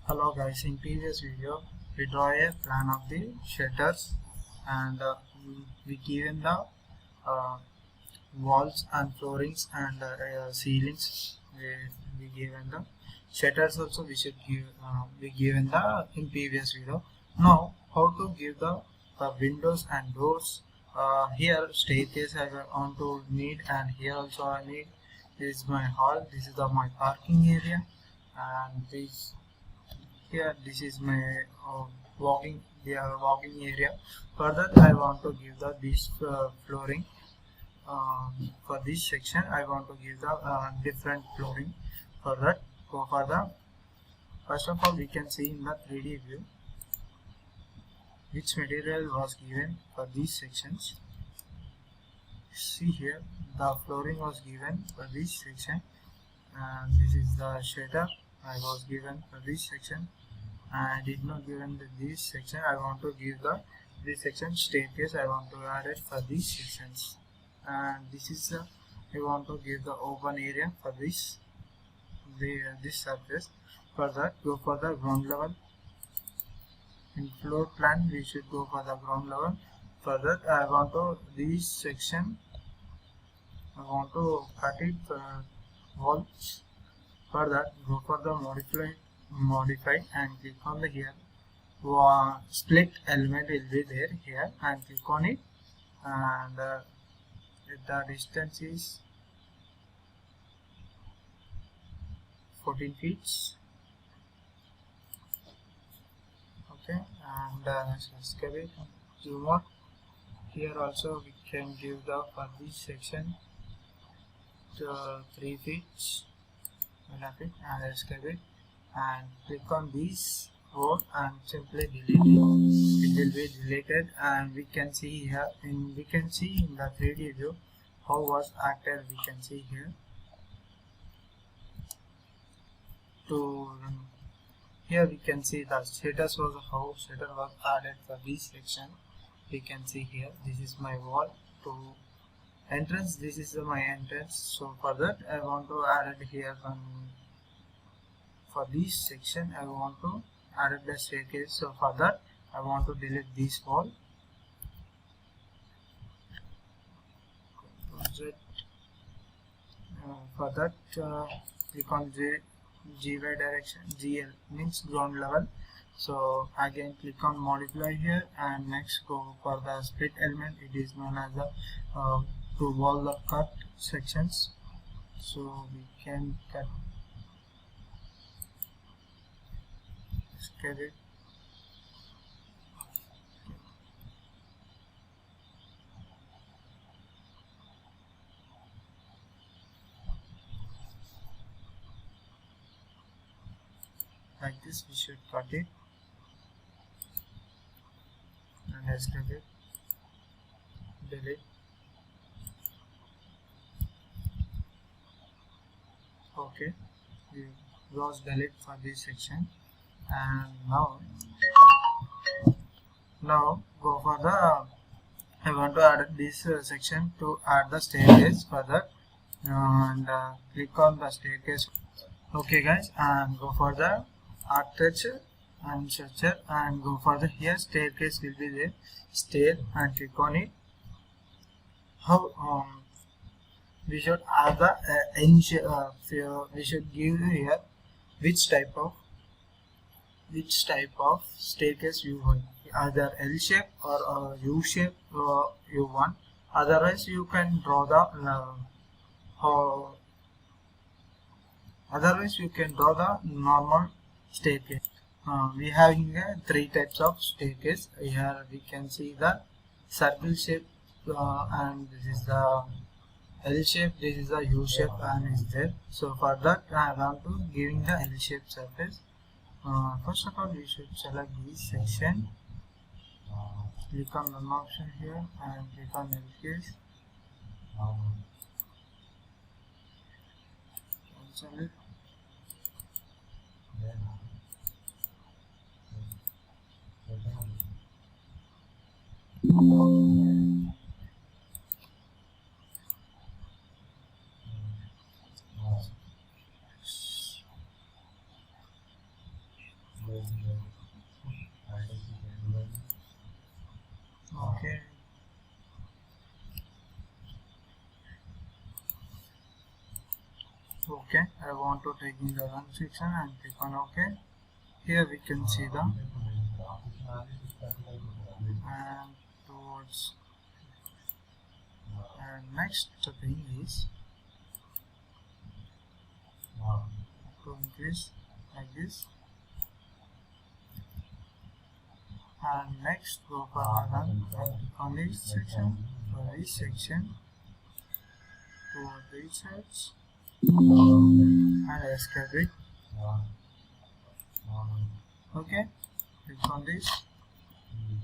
Hello guys, in previous video we draw a plan of the shutters and we given the uh, walls and floorings and ceilings. We given the shutters also we should give we given the in previous video. Now how to give the windows and doors. Here staircase I want to need, and here also I need. This is my hall, this is my parking area, and this is my walking area. Further I want to give the this flooring. For this section I want to give the different flooring. For that, go for the first of all we can see in the 3D view which material was given for these sections. See here the flooring was given for this section, and this is the shutter I was given for this section. I did not given this section. I want to give this section staircase. I want to add it for these sections, and this is I want to give the open area for this surface. For that, go for the ground level. In floor plan we should go for the ground level. For that I want to this section I want to cut it walls. For that, go for the modify and click on the here. Split element will be there here, and click on it, and the distance is 14 feet. Okay, and escape it. Zoom out. Here also we can give the for this section to 3 feet. And escape it, and click on this row and simply delete it. It will be deleted, and we can see here in the 3D view how was acted. We can see here here we can see the status was how shutter was added for this section. We can see here this is my wall to entrance, this is my entrance. So for that I want to add it here for this section I want to add the staircase. So for that I want to delete this wall. For that click on GY direction. GL means ground level. So again click on multiply here, and next go for the split element. It is known as the to wall the cut sections. So we can cut it. Like this we should cut it and escape it, delete. Okay, we was delete for this section, and now go for the I want to add this section to add the staircase for that, and click on the staircase. Okay guys, and go for the architecture and structure, and go for the here staircase will be there, stair, and click on it. How we should add the we should give here which type of staircase you want, either L shape or U shape you want. Otherwise you can draw the normal staircase. We having 3 types of staircase. Here we can see the circle shape, and this is the L shape, this is the U shape, and is there. So for that I want to giving the L shape surface. First of all we should select this section, click on one option here and click on L case. Cancel it. Okay. Okay, I want to take in the run section and click on OK. Here we can see the and towards and next thing is to increase like this, and next go for run and click on this section. For this section toward these sides and escape it. Okay, click on this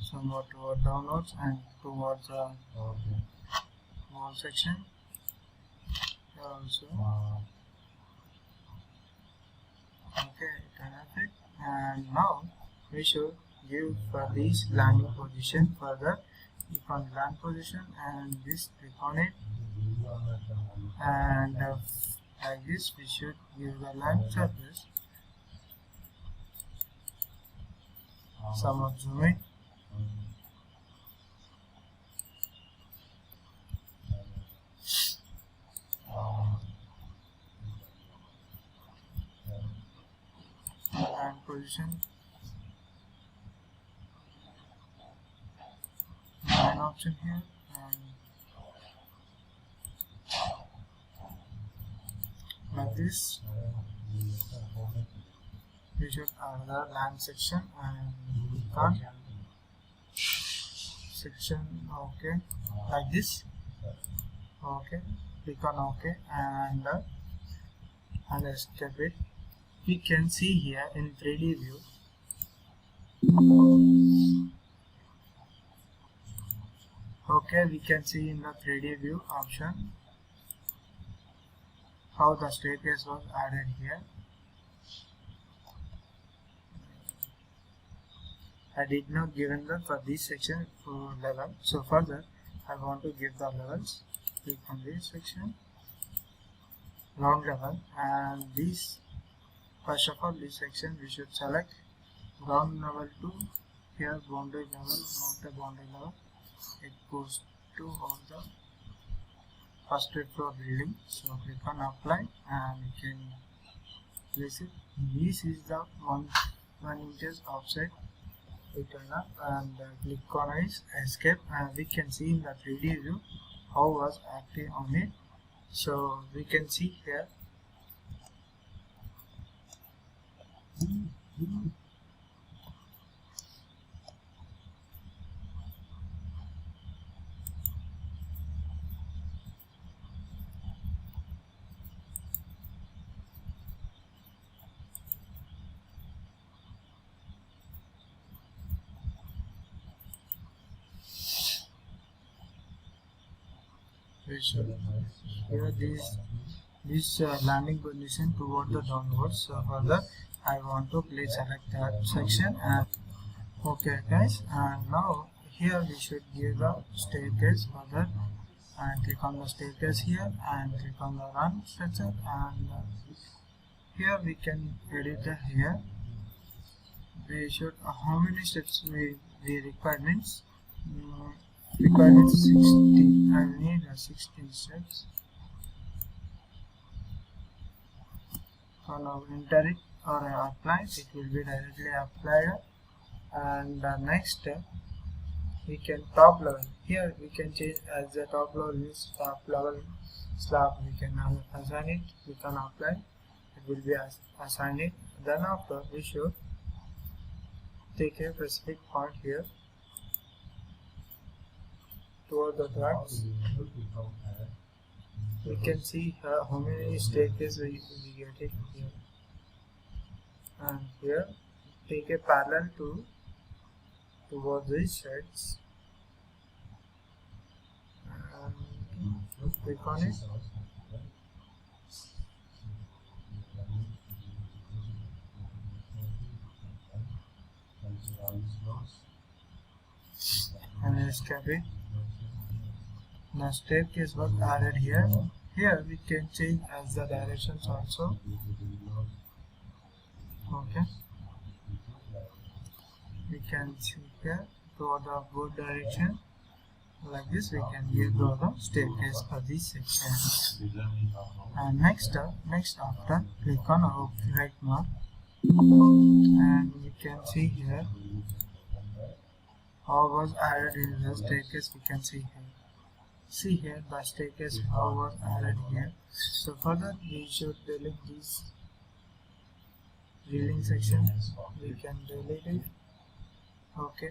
somewhat toward downwards and towards the wall section. Here also. Okay, turn off it, and now we should give for this landing position further. Click on land position and this, click on it, and like this we should give the land surface. Somewhat zoom in. And position line option here, and like this we should add the land section and click on section. Okay, like this. Okay, click on OK and escape it. We can see here in 3D view okay, we can see in the 3D view option how the staircase was added here. I did not given the for this section for level, so further I want to give the levels. Click on this section, ground level, and this first of all this section we should select ground level to here boundary level, not a boundary level. It goes to all the first floor building. So click on apply and you can place it. This is the 1 inches offset. We turn up and click on escape, and we can see in the 3D view how was active on it. So we can see here here this landing position toward the downwards. So further I want to please select that section and okay guys, and now here we should give the staircase further and click on the staircase here and click on the run structure, and here we can edit the here. We should how many steps we require means requirement 16. I need 16 steps. So now enter it or apply, it will be directly applied. And next step we can top level. Here we can change as the top level is top level slab. We can now assign it. We can apply. It will be assigned it. Then after we should take a specific point here toward the tracks. We can see how many staircases we get it here, and here take a parallel towards these sides and click on it. And escape it. Now staircase was added here. Here we can change as the directions also. Okay. can see here toward the upward direction. Like this, we can give the staircase for this section. And next after, click on our right mark, and we can see here how was added in the staircase. We can see here. See here the staircase how was added here. So further we should delete this drilling section. We can delete it. Okay.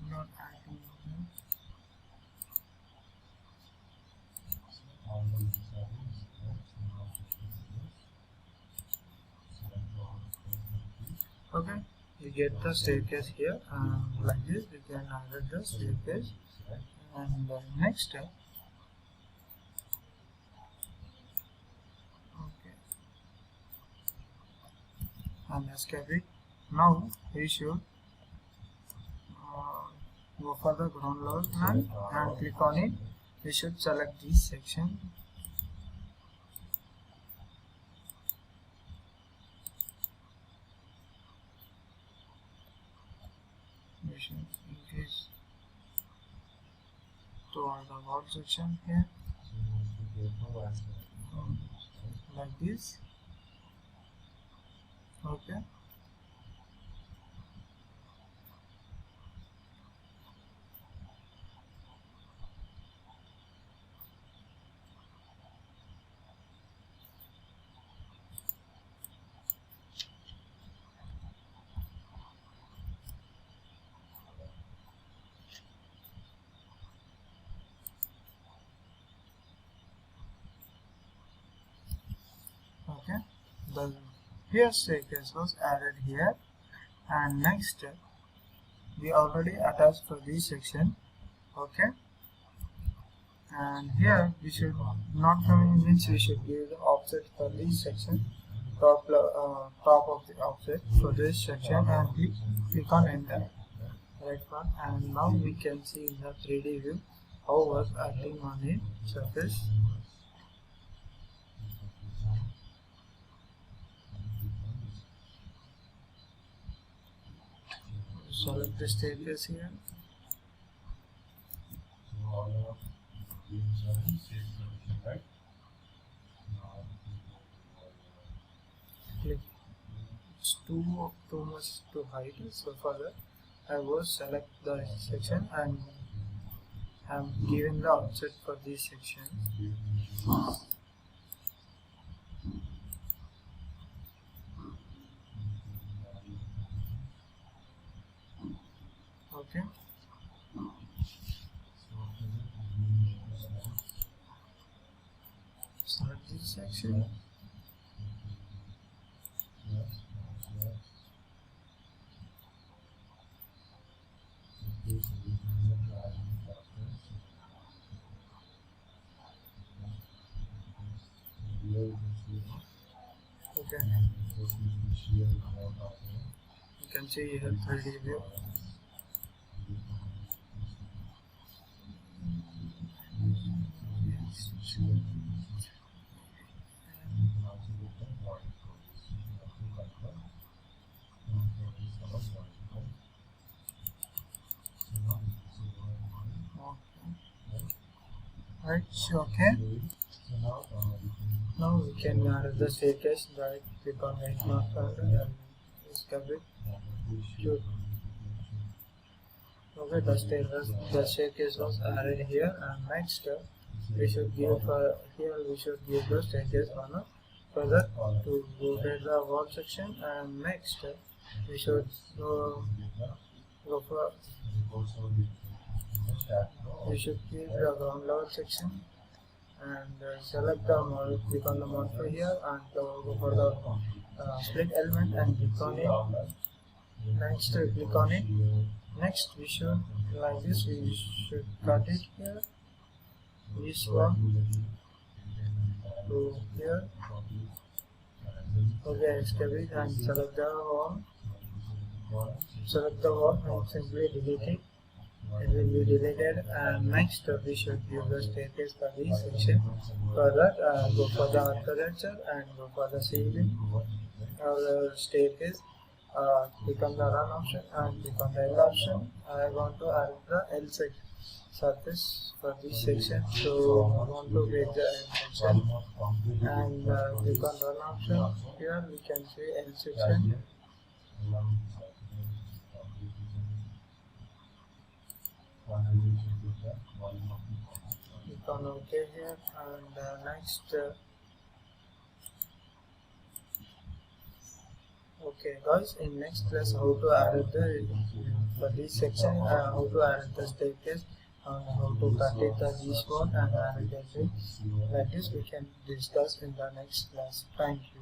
Not adding here. Okay, you get the staircase here, and like this we can add the staircase. And next step, okay, and escape it. Now we should go for the ground level plan and click on it. We should select this section. We should increase toward the wall section here, like this. Okay. Okay, the here staircase was added here, and next we already attached for this section. Okay, and here we should not coming means we should give the offset for this section, top of the offset for this section, and click on enter, right one. And now we can see in the 3D view how was acting on the surface. Select the staircase here. Click. It's too much to hide. So for that, I will select the section and I'm giving the offset for this section. Okay. Select this section. Okay. You can see here 3D view. Right, okay. Now we can add the staircase. Right, click on right marker and escape it. Good. Okay, the staircase was added here, and next we should give the staircase one further to rotate the wall section, and next we should go for we should give the ground level section and select the model, click on the model here and go for the split element and click on it. Next click on it. Next we should like this, we should cut it here, this one to here. Okay, escape it and select the wall and simply delete it. it will be deleted. And next we should use the staircase for this section. For that, go for the architecture and go for the ceiling or the staircase. Click on the run option and click on the L option. I want to add the L section surface for this section, so I want to get the L section and click on run option. Here we can see L section. Click on OK here, and next okay guys, in next class how to add the for this section, how to add the staircase, how to cut it the G spot and add it like this we can discuss in the next class. Thank you.